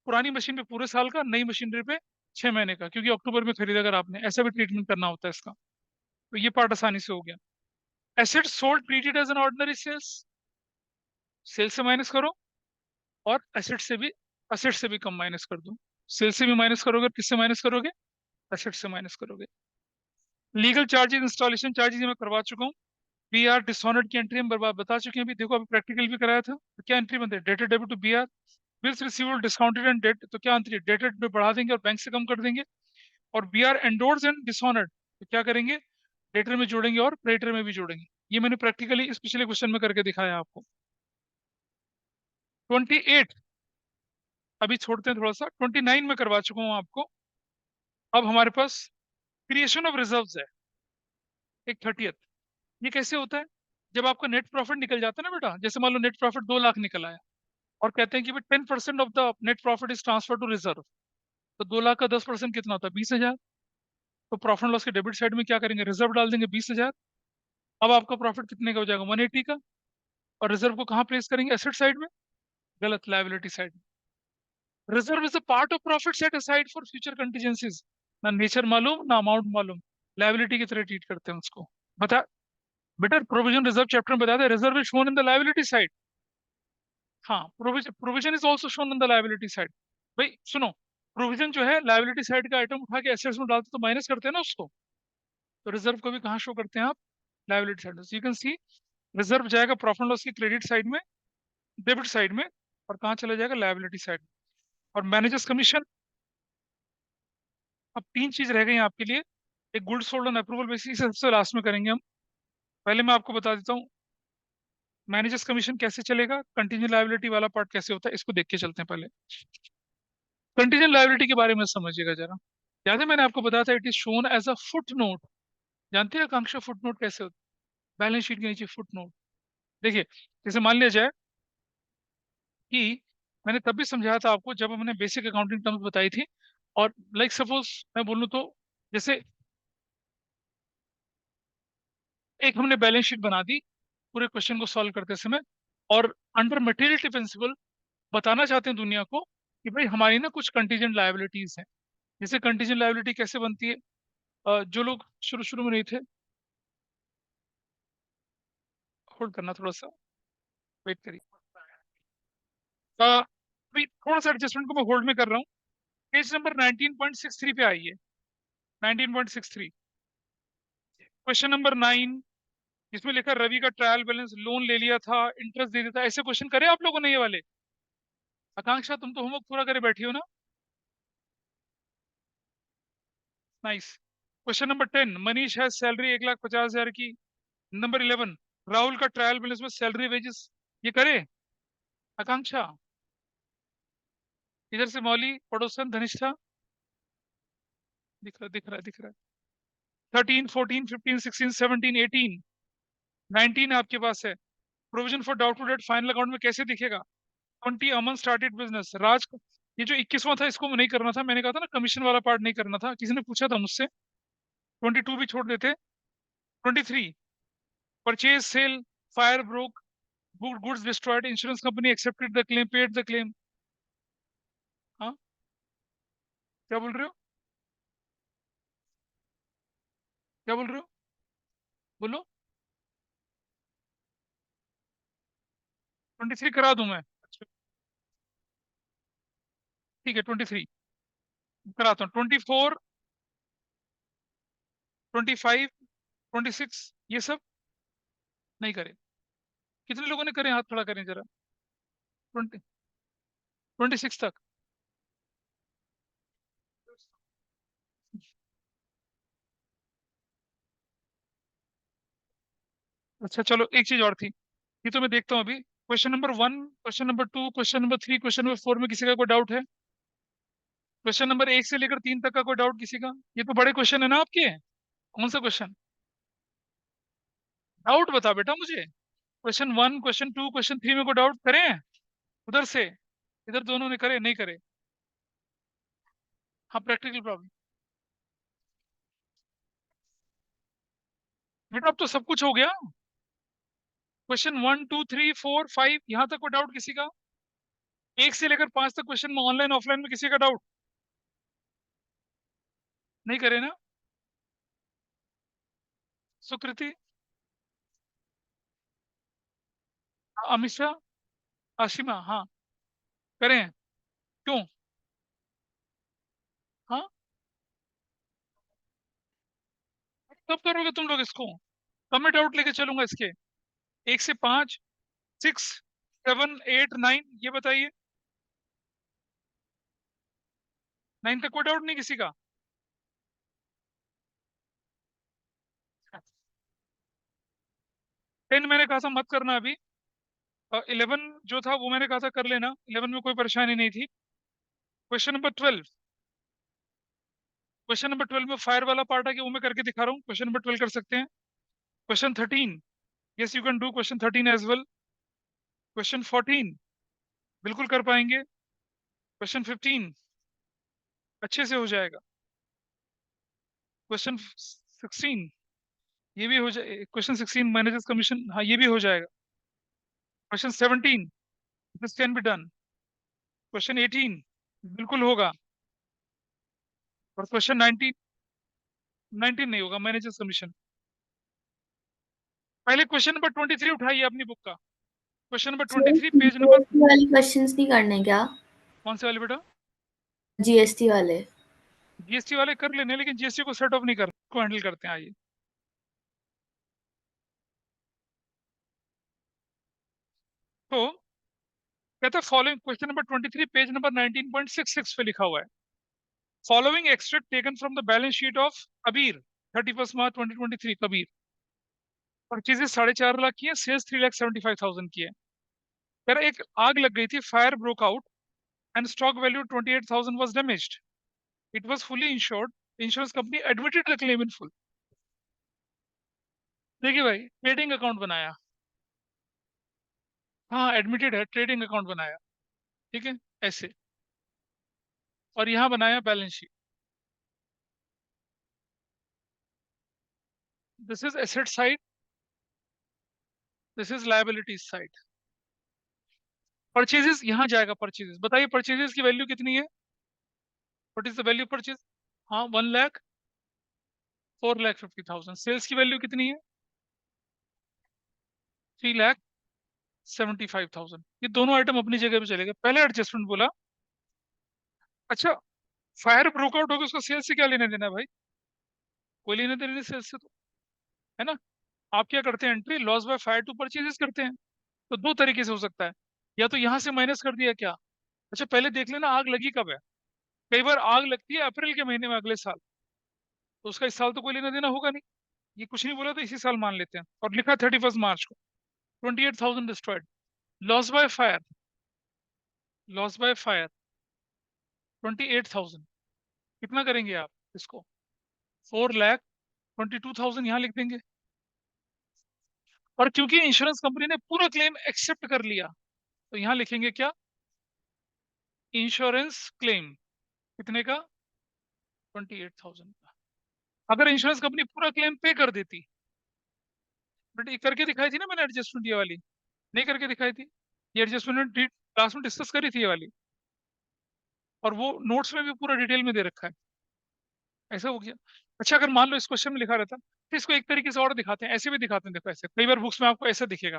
पुरानी मशीन पे पूरे साल का, नई मशीनरी पे 6 महीने का, क्योंकि अक्टूबर में खरीदा अगर आपने, ऐसा भी ट्रीटमेंट करना होता है इसका। तो ये पार्ट आसानी से हो गया। Assets sold treated as an ordinary sales, sales से माइनस करो और एसेट से भी कम माइनस कर दो। सेल्स से भी माइनस करोगे, किससे माइनस करोगे? एसेट से माइनस करोगे। लीगल चार्जेस, इंस्टॉलेशन चार्जेस मैं करवा चुका हूँ। बी आर डिसऑनर्ड की एंट्री हम बर्बाद बता चुके हैं अभी, देखो अभी प्रैक्टिकल भी कराया था, तो क्या एंट्री बनती है, dated debit to B R, bills receivable discounted and debt, तो क्या एंट्री, डेटेड पे बढ़ा देंगे और बैंक से कम कर देंगे। और B R endorse and dishonoured, तो क्या करेंगे, डेटर में जोड़ेंगे और क्रेडिटर में भी जोड़ेंगे। ये मैंने प्रैक्टिकली इस पिछले क्वेश्चन में करके दिखाया आपको। 28 अभी छोड़ते हैं थोड़ा सा, 29 में करवा चुका हूँ आपको। अब हमारे पास क्रिएशन ऑफ रिजर्व्स है, एक 30th। ये कैसे होता है, जब आपका नेट प्रॉफिट निकल जाता है ना बेटा, जैसे मान लो नेट प्रॉफिट 2 लाख निकल आया, और कहते हैं कि भाई 10% of the net profit is transfer to reserve, तो 2 लाख का 10% कितना होता है, 20,000। तो प्रॉफिट एंड लॉस के डेबिट साइड में क्या करेंगे, रिजर्व डाल देंगे 20,000। अब आपका प्रॉफिट कितने का हो जाएगा, 180 का। और रिजर्व को कहाँ प्लेस करेंगे, एसेट साइड में, गलत, लायबिलिटी साइड में। Reserve is a part of profit set aside for future contingencies. ना नेचर मालूम ना अमाउंट मालूम, लायबिलिटी की तरह ट्रीट करते हैं उसको। बता बेटा, प्रोविजन रिजर्व चैप्टर में बताते हैं, reserve is shown in the liability side. हाँ, provision provision is also shown in the liability side. भाई सुनो, प्रोविजन जो है लायबिलिटी साइड का आइटम उठा के एसेट्स में डालते तो माइनस करते हैं ना उसको, तो रिजर्व को भी कहाँ शो करते हैं आप, लायबिलिटी साइड में। यू कैन सी रिजर्व जाएगा प्रॉफिट लॉस की क्रेडिट साइड में, डेबिट साइड में, और कहाँ चला जाएगा, लायबिलिटी साइड में। और मैनेजर्स कमीशन, अब 3 चीज रह गई हैं आपके लिए। एक good sold on approval basis, सबसे लास्ट में करेंगे हम। पहले मैं आपको बता देता हूँ मैनेजर्स कमीशन कैसे चलेगा, कंटीजेंट लायबिलिटी वाला पार्ट कैसे होता है, इसको देख के चलते हैं पहले। कंटीजेंट लायबिलिटी के बारे में समझिएगा जरा। याद है मैंने आपको बताया था, it is shown as a foot note. जानते हैं आकांक्षा फुट नोट कैसे होता है, बैलेंस शीट के नीचे फुट नोट। देखिए, जैसे मान लिया जाए कि मैंने तब भी समझाया था आपको जब हमने बेसिक अकाउंटिंग टर्म्स बताई थी। और लाइक सपोज मैं बोलूँ तो, जैसे एक हमने बैलेंस शीट बना दी पूरे क्वेश्चन को सॉल्व करते समय, और अंडर मटेरियलिटी प्रिंसिपल बताना चाहते हैं दुनिया को कि भाई हमारी ना कुछ कंटीजेंट लायबिलिटीज हैं। जैसे कंटीजेंट लायबिलिटी कैसे बनती है, जो लोग शुरू शुरू में नहीं थे, होल्ड करना थोड़ा सा, वेट करिए। अभी थोड़ा सा एडजस्टमेंट को मैं होल्ड में कर रहा हूँ। पेज नंबर 19.63 पे आइए, 19.63, क्वेश्चन नंबर 9। इसमें लिखा रवि का ट्रायल बैलेंस, लोन ले लिया था, इंटरेस्ट दे देता, ऐसे क्वेश्चन करे आप लोगों ने ये वाले। आकांक्षा तुम तो होमवर्क पूरा करे बैठी हो ना, नाइस। क्वेश्चन नंबर 10, मनीष है सैलरी 1,50,000 की। नंबर 11, राहुल का ट्रायल बैलेंस में सैलरी वेजेस, ये करे आकांक्षा। इधर से मौली, पड़ोसन, धनिष्ठा, दिख रहा दिख रहा दिख रहा। 13, 14, 15, 16, 17, 18, 19 आपके पास है। Provision for doubtful date final account में कैसे दिखेगा। 20, अमन स्टार्टेड बिजनेस, राज ये जो 21वां था इसको नहीं करना था, मैंने कहा था ना कमीशन वाला पार्ट नहीं करना था, किसी ने पूछा था मुझसे। 22 भी छोड़ देते। 23, purchase sale, fire broke, goods destroyed, insurance company accepted the claim, paid the claim. हाँ, क्या बोल रहे हो, क्या बोल रहे हो, बोलो। 23 करा दूं मैं, अच्छा ठीक है, 23 कराता हूँ। 24, 25, 26, ये सब नहीं करे। कितने लोगों ने करे, हाथ खड़ा करें जरा। 20, 26 तक। अच्छा चलो, एक चीज और थी, ये तो मैं देखता हूँ अभी। Question number 1, question number 2, question number 3, question number 4 में किसी का कोई डाउट है। क्वेश्चन नंबर 1 से लेकर 3 तक का कोई डाउट किसी का, ये तो बड़े क्वेश्चन है ना आपके। कौन सा क्वेश्चन, डाउट बता बेटा मुझे। क्वेश्चन 1, क्वेश्चन 2, क्वेश्चन 3 में कोई डाउट करें उधर से, इधर दोनों ने करे नहीं करे। हाँ, प्रैक्टिकल प्रॉब्लम, बेटा अब तो सब कुछ हो गया। क्वेश्चन 1, 2, 3, 4, 5, यहाँ तक कोई डाउट किसी का। 1 से लेकर 5 तक क्वेश्चन में ऑनलाइन ऑफलाइन में किसी का डाउट नहीं करे ना। सुकृति, अमिषा, आशिमा, हाँ करें, क्यों। हाँ, कब करोगे तुम लोग इसको। कमिट आउट लेके चलूंगा इसके, 1 से 5, 6, 7, 8, 9, ये बताइए। 9 तक कोई डाउट नहीं किसी का? 10 मैंने कहा था मत करना अभी, और 11 जो था वो मैंने कहा था कर लेना, 11 में कोई परेशानी नहीं थी। क्वेश्चन नंबर 12, क्वेश्चन नंबर 12 में फायर वाला पार्ट है कि वो मैं करके दिखा रहा हूँ। क्वेश्चन नंबर 12 कर सकते हैं। Question 13, yes you can do question 13 as well. Question 14 बिल्कुल कर पाएंगे। क्वेश्चन 15 अच्छे से हो जाएगा। क्वेश्चन 16 ये भी हो जाए, क्वेश्चन 16 मैनेजर्स कमीशन, हाँ ये भी हो जाएगा। Question 17 this can be done. Question 18 बिल्कुल होगा। और क्वेश्चन 19, 19 नहीं होगा, मैनेजर्स कमीशन। पहले क्वेश्चन नंबर 23 उठाइए अपनी बुक का। Question number 23 page number, GST वाले क्वेश्चंस नहीं करने क्या? कौन से वाले बेटा? जीएसटी वाले। जीएसटी वाले कर लेने, लेकिन जीएसटी को सेट ऑफ नहीं कर को हैंडल करते हैं। आइए, तो कहता है following, question number 23 page number 19.66 पे लिखा हुआ है, following extract taken from the balance sheet of Kabir 31 March 2023। Kabir purchases 4.5 lakh की है, सेल्स 3,75,000 की है। कह रहा है, एक आग लग गई थी, fire broke out and stock value 28,000 was damaged, it was fully insured, insurance company admitted the claim in full. देखिए भाई, ट्रेडिंग अकाउंट बनाया, हाँ एडमिटेड है, ट्रेडिंग अकाउंट बनाया, ठीक है ऐसे, और यहाँ बनाया balance sheet. This is asset side, this is liabilities side. Purchases यहाँ जाएगा, परचेजेस बताइए, परचेजेस की वैल्यू कितनी है? What is the value purchase? हाँ 1 लाख 4,50,000। सेल्स की वैल्यू कितनी है? 3,75,000। ये दोनों आइटम अपनी जगह पे चलेगा। पहले एडजस्टमेंट बोला, अच्छा फायर ब्रोकआउट होगा, उसका सेल्स से क्या लेना देना है भाई? कोई लेना देना नहीं सेल्स से तो, है ना? आप क्या करते हैं, entry loss by fire to purchases करते हैं। तो दो तरीके से हो सकता है, या तो यहाँ से माइनस कर दिया क्या। अच्छा पहले देख लेना आग लगी कब है। कई बार आग लगती है अप्रैल के महीने में अगले साल, तो उसका इस साल तो कोई लेना देना होगा नहीं। ये कुछ नहीं बोला तो इसी साल मान लेते हैं, और लिखा 31 मार्च को, 28,000 destroyed. Loss by fire, loss by fire 28,000, कितना करेंगे आप इसको? 4,22,000 यहाँ लिख देंगे। और क्योंकि इंश्योरेंस कंपनी ने पूरा क्लेम एक्सेप्ट कर लिया, तो यहाँ लिखेंगे क्या? इंश्योरेंस क्लेम कितने का? 28,000 का। अगर इंश्योरेंस कंपनी पूरा क्लेम पे कर देती, बट ये करके दिखाई थी ना मैंने एडजस्टमेंट, ये वाली नहीं करके दिखाई थी। ये एडजस्टमेंट क्लास में डिस्कस करी थी ये वाली, और वो नोट्स में भी पूरा डिटेल में दे रखा है। ऐसा हो गया। अच्छा अगर मान लो इस क्वेश्चन में लिखा रहता, तो इसको एक तरीके से और दिखाते हैं, ऐसे भी दिखाते हैं। देखो ऐसे कई बार बुक्स में आपको ऐसे दिखेगा,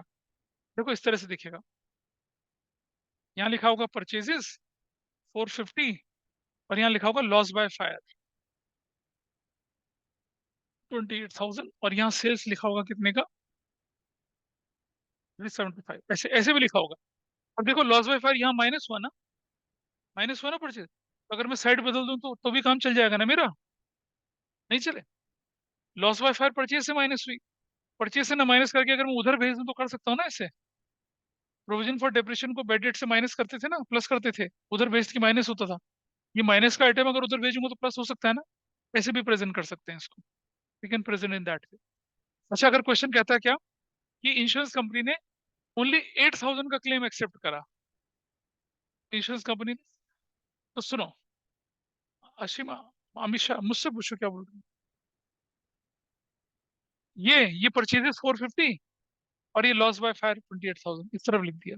देखो इस तरह से दिखेगा। यहाँ लिखा होगा परचेजेस 450, और यहाँ लिखा होगा लॉस बाय फायर 28,000, और यहाँ सेल्स लिखा होगा कितने का? 375। ऐसे ऐसे भी लिखा होगा। अब देखो लॉस बाय फायर यहाँ माइनस हुआ ना, माइनस हुआ ना परचेज। अगर मैं साइड बदल दूं तो भी काम चल जाएगा ना मेरा? नहीं चले। लॉस बाय फायर परचेज से माइनस हुई, परचेज से ना माइनस करके अगर मैं उधर भेज दूं तो कर सकता हूँ ना ऐसे। प्रोविजन फॉर डेप्रिसिएशन को बैड डेट से माइनस करते थे ना, प्लस करते थे, उधर भेज के माइनस होता था। ये माइनस का आइटम अगर उधर भेजूंगा तो प्लस हो सकता है ना। ऐसे भी प्रेजेंट कर सकते हैं इसको, we can present in that way. अच्छा अगर क्वेश्चन कहता है क्या, कि इंश्योरेंस कंपनी ने ओनली 8,000 का क्लेम एक्सेप्ट करा, इंश्योरेंस कंपनी ने, तो सुनो अशीमा, अमित शाह मुझसे पूछो क्या बोल रहे हैं। ये परचेजेस 450, और ये लॉस बाय फायर 28,000 इस तरफ लिख दिया।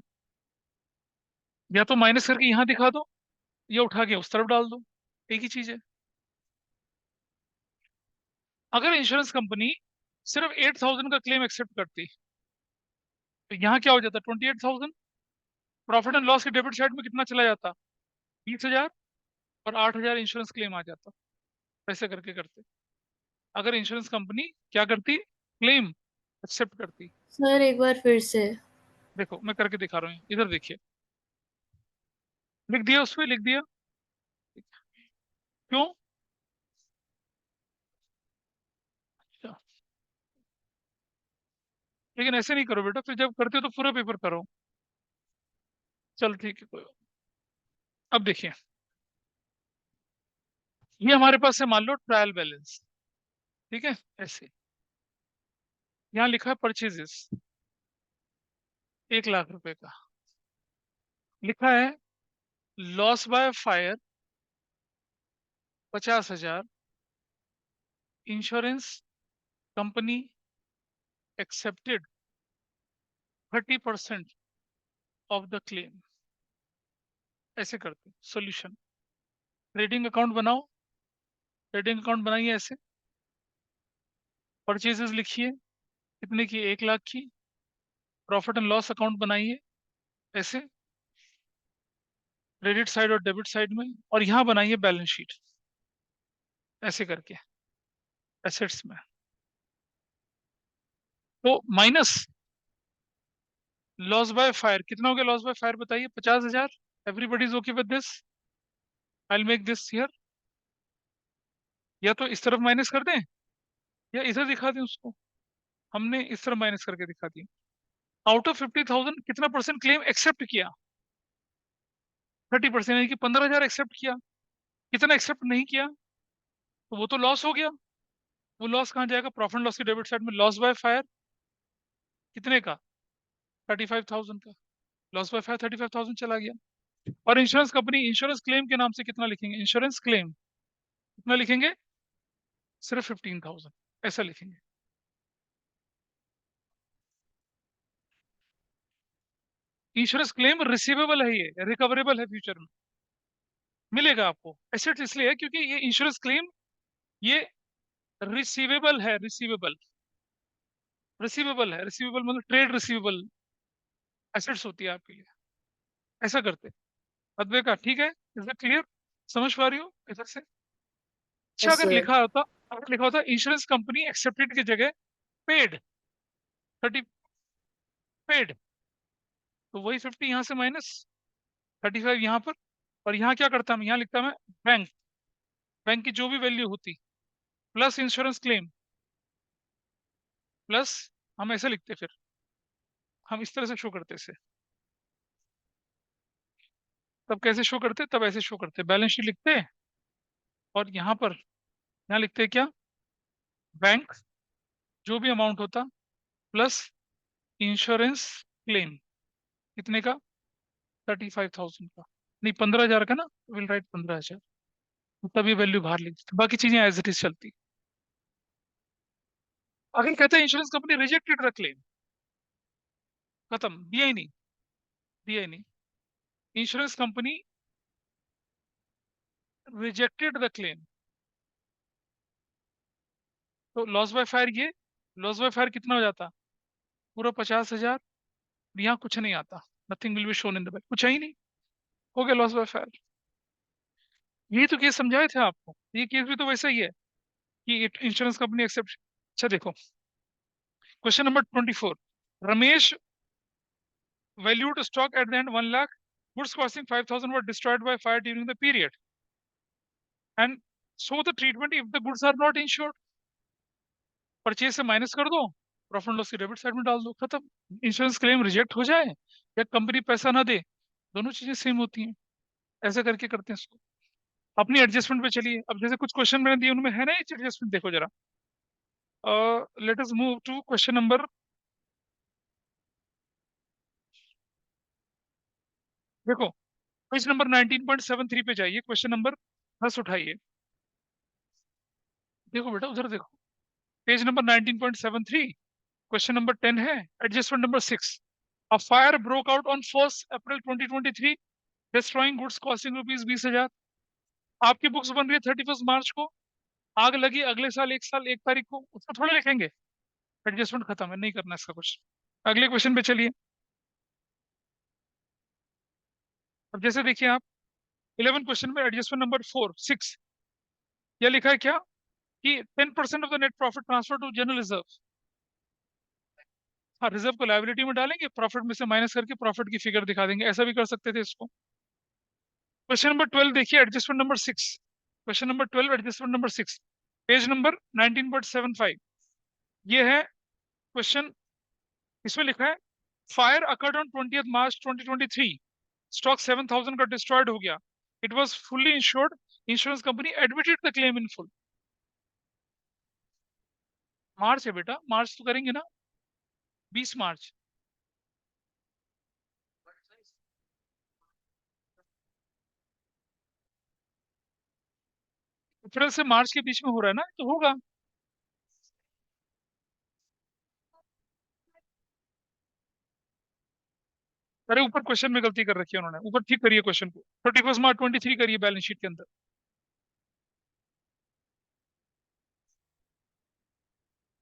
या तो माइनस करके यहाँ दिखा दो, या उठा के उस तरफ डाल दो, एक ही चीज है। अगर इंश्योरेंस कंपनी सिर्फ 8,000 का क्लेम एक्सेप्ट करती, तो यहाँ क्या हो जाता? 28,000। प्रॉफिट एंड लॉस के डेबिट साइड में कितना चला जाता? 20,000, और 8,000 इंश्योरेंस क्लेम आ जाता। ऐसे करके करते। अगर इंश्योरेंस कंपनी क्या करती, क्लेम एक्सेप्ट करती? सर एक बार फिर से। देखो मैं करके दिखा रहा हूँ, इधर देखिए, लिख दिया, उस पर लिख दिया। क्यों? अच्छा, लेकिन ऐसे नहीं करो बेटा, फिर जब करते हो तो पूरा पेपर करो। चल ठीक है, कोई। अब देखिए, ये हमारे पास है, मान लो ट्रायल बैलेंस, ठीक है, ऐसे। यहाँ लिखा है परचेजेस 1 लाख रुपए का, लिखा है loss by fire 50,000, insurance company accepted 30% of the claim. ऐसे करते सॉल्यूशन, ट्रेडिंग अकाउंट बनाओ, ट्रेडिंग अकाउंट बनाइए ऐसे, परचेजेस लिखिए कितने की, 1 लाख की, प्रॉफिट एंड लॉस अकाउंट बनाइए ऐसे, क्रेडिट साइड और डेबिट साइड में, और यहाँ बनाइए बैलेंस शीट ऐसे करके, एसेट्स में। तो माइनस लॉस बाय फायर, कितना हो गया लॉस बाय फायर बताइए, 50,000। Everybody is okay with this? I will make this here, या तो इस तरफ माइनस कर दें या इधर दिखा दें उसको। हमने इस तरफ माइनस करके दिखा दिया। आउट ऑफ 50,000 कितना परसेंट क्लेम एक्सेप्ट किया? 30%, यानी कि 15,000 एक्सेप्ट किया। कितना एक्सेप्ट नहीं किया तो वो तो लॉस हो गया। वो लॉस कहाँ जाएगा? प्रॉफिट लॉस की डेबिट साइड में, लॉस बाय फायर कितने का? 35,000 का। लॉस बाय फायर 35,000 चला गया। और इंश्योरेंस कंपनी इंश्योरेंस क्लेम के नाम से कितना लिखेंगे? इंश्योरेंस क्लेम कितना लिखेंगे? सिर्फ 15,000 ऐसा लिखेंगे। इंश्योरेंस क्लेम रिसीवेबल है, ये रिकवरेबल है, फ्यूचर में मिलेगा आपको। एसेट इसलिए है क्योंकि ये इंश्योरेंस क्लेम ये रिसीवेबल है, रिसीवेबल, रिसीवेबल है, रिसीवेबल मतलब ट्रेड रिसीवेबल एसेट्स होती है आपके लिए। ऐसा करते अद्वै का, ठीक है? Is it clear? समझ पा रही हो इधर से? अच्छा, यस सर। अगर लिखा होता इंश्योरेंस कंपनी एक्सेप्टेड की जगह पेड 30, पेड, तो वही 50 यहाँ से माइनस 35 यहाँ पर। और यहाँ क्या करता मैं, यहाँ लिखता मैं बैंक, बैंक की जो भी वैल्यू होती, प्लस इंश्योरेंस क्लेम, प्लस, हम ऐसे लिखते, फिर हम इस तरह से शो करते इसे। तब कैसे शो करते? तब ऐसे शो करते, बैलेंस शीट लिखते और यहाँ पर, यहाँ लिखते क्या, बैंक जो भी अमाउंट होता प्लस इंश्योरेंस क्लेम कितने का? 35,000 का, नहीं 15,000 का ना, विल राइट 15,000। तभी वैल्यू बाहर लिख देते, बाकी चीजें एज इट इज चलती। आगे कहते हैं insurance company rejected the claim, खत्म, दिया ही नहीं, दिया ही नहीं। Insurance company rejected the claim, तो लॉस बाय फायर, ये लॉस बाय फायर कितना हो जाता? पूरा 50,000। यहाँ कुछ नहीं आता, nothing will be shown in the back, कुछ है ही नहीं, हो गया लॉस बाय फायर। यही तो केस समझाए थे आपको, ये केस भी तो वैसा ही है कि इंश्योरेंस कंपनी एक्सेप्ट। अच्छा देखो, question number 24, Ramesh valued stock at the end 1 lakh, goods costing 5,000 were destroyed by fire during the period, and so the treatment if the goods are not insured। Purchase से minus कर दो, profit loss की debit side में डाल दो, खत्म। Insurance claim reject हो जाए या कंपनी पैसा ना दे, दोनों चीजें सेम होती हैं। ऐसे करके करते हैं इसको। अपनी एडजस्टमेंट पे चलिए। अब जैसे कुछ क्वेश्चन मैंने दिए उनमें है ना एडजस्टमेंट, देखो जरा। Let us move to question number, देखो पेज नंबर 19.73 पे जाइए, क्वेश्चन नंबर 10 उठाइए। देखो बेटा उधर देखो, पेज नंबर 19.73, क्वेश्चन नंबर 10 है, adjustment number 6। A fire broke out on 1st April 2023, destroying goods costing rupees 20,000। आपकी बुक्स बन रही है 31 मार्च को, आग लगी अगले साल 1 तारीख को, उसको थोड़ा लिखेंगे। एडजस्टमेंट खत्म है, नहीं करना इसका कुछ। अगले क्वेश्चन पे चलिए। अब जैसे देखिए आप, 11 क्वेश्चन में एडजस्टमेंट नंबर 6, यह लिखा है क्या कि 10% of the net profit transfer to general reserve. हाँ, रिजर्व को लायबिलिटी में डालेंगे, प्रॉफिट में से माइनस करके प्रॉफिट की फिगर दिखा देंगे, ऐसा भी कर सकते थे इसको। क्वेश्चन नंबर 12 देखिए, adjustment number 6। Question number 12 adjustment number 6, page number 19.75। ये है क्वेश्चन। इसमें लिखा है fire occurred on 20th March 2023, stock 7,000 का डिस्ट्रॉयड हो गया, it was fully insured, insurance company admitted the claim in full. March है बेटा, मार्च तो करेंगे ना, 20 मार्च। अप्रैल से मार्च के बीच में हो रहा है ना, तो होगा। अरे ऊपर क्वेश्चन में गलती कर रखी है उन्होंने, ऊपर ठीक करिए क्वेश्चन को, 31 मार्च 23 करिए बैलेंस शीट के अंदर।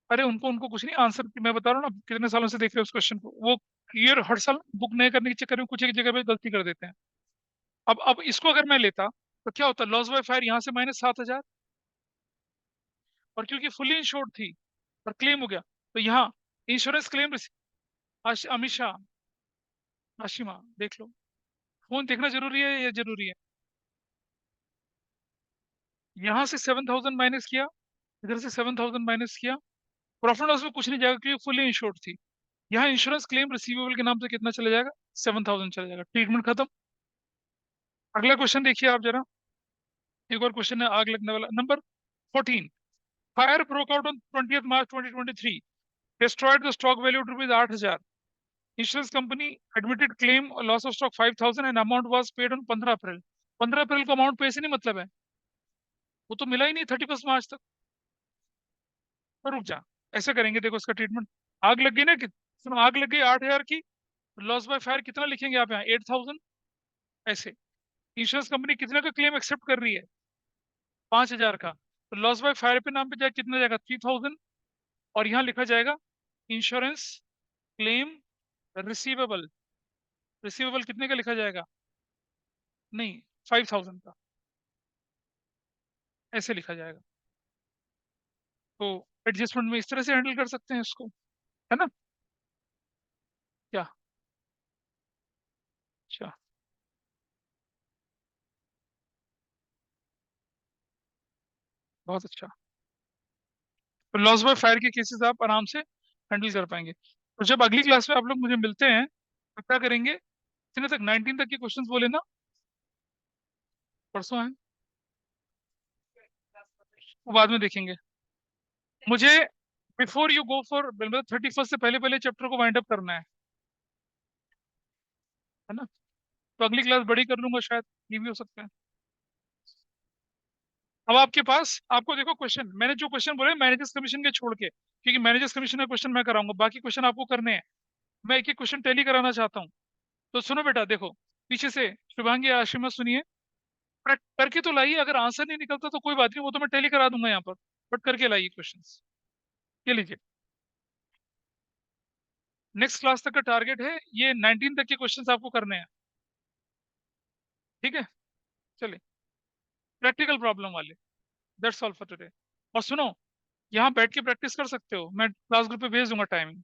अरे उनको उनको कुछ नहीं, आंसर मैं बता रहा हूँ ना, कितने सालों से देख रहे हैं उस क्वेश्चन को, वो क्लियर हर साल बुक नए करने के चक्कर में कुछ एक जगह पे गलती कर देते हैं। अब इसको अगर मैं लेता तो क्या होता, लॉस बाय फायर यहाँ से -7,000, और क्योंकि फुली इंश्योर्ड थी और क्लेम हो गया, तो यहाँ इंश्योरेंस क्लेम। अमित शाह, आशिमा देख लो, फोन देखना जरूरी है, ये जरूरी है। यहाँ से 7,000 माइनस किया, इधर से 7,000 माइनस किया, प्रॉफिट लॉस में कुछ नहीं जाएगा क्योंकि फुली इंश्योर्ड थी। यहाँ इंश्योरेंस क्लेम रिसीवेबल के नाम से कितना चला जाएगा, 7,000 चला जाएगा, ट्रीटमेंट खत्म। अगला क्वेश्चन देखिए आप जरा, एक और क्वेश्चन है आग लगने वाला, number 14। Fire broke out on 20th March 2023, destroyed the stock value to rupees 8,000, insurance company admitted claim loss of stock 5,000 and amount was paid on 15 अप्रैल। 15 अप्रैल को अमाउंट पे से नहीं मतलब है, वो तो मिला ही नहीं 31 मार्च तक। तो रुक जा, ऐसे करेंगे, देखो इसका ट्रीटमेंट। आग लग गई ना कि, सुनो, आग लग गई 8,000 की, लॉस बाय फायर कितना लिखेंगे आप यहाँ, 8,000। ऐसे इंश्योरेंस कंपनी कितने का क्लेम एक्सेप्ट कर रही है, 5,000 का, तो लॉस बाय फायर पे नाम पे जाए कितना जाएगा, 3,000। और यहाँ लिखा जाएगा इंश्योरेंस क्लेम रिसीवेबल, रिसीवेबल कितने का लिखा जाएगा, नहीं 5,000 का, ऐसे लिखा जाएगा। तो एडजस्टमेंट में इस तरह से हैंडल कर सकते हैं इसको, है ना, क्या। अच्छा, बहुत अच्छा। तो लॉस बाय फायर के केसेस आप आराम से हैंडल कर पाएंगे। तो जब अगली क्लास में आप लोग मुझे मिलते हैं तो क्या करेंगे, कितने तक, 19 तक के क्वेश्चंस बोले ना, परसों है, वो बाद में देखेंगे। मुझे बिफोर यू गो फॉर, मतलब 31 से पहले पहले चैप्टर को वाइंड अप करना है ना। तो अगली क्लास बड़ी कर लूंगा शायद, ये भी हो सकता है। अब आपके पास, आपको देखो क्वेश्चन, मैंने जो क्वेश्चन बोले मैनेजर्स कमीशन के छोड़ के, क्योंकि मैनेजर्स कमीशन का क्वेश्चन मैं कराऊंगा, बाकी क्वेश्चन आपको करने हैं। मैं एक एक क्वेश्चन टैली कराना चाहता हूँ। तो सुनो बेटा, देखो पीछे से शुभांगी आशिमा सुनिए, करके तो लाइए, अगर आंसर नहीं निकलता तो कोई बात नहीं, वो तो मैं टैली करा दूंगा यहाँ पर, बट करके लाइए क्वेश्चंस। ये लीजिए, नेक्स्ट क्लास तक का टारगेट है ये, 19 तक के क्वेश्चंस आपको करने हैं, ठीक है। चलिए, प्रैक्टिकल प्रॉब्लम वाले, दैट्स ऑल फॉर टुडे। और सुनो, यहाँ बैठ के प्रैक्टिस कर सकते हो, मैं क्लास ग्रुप पे भेज दूंगा टाइमिंग।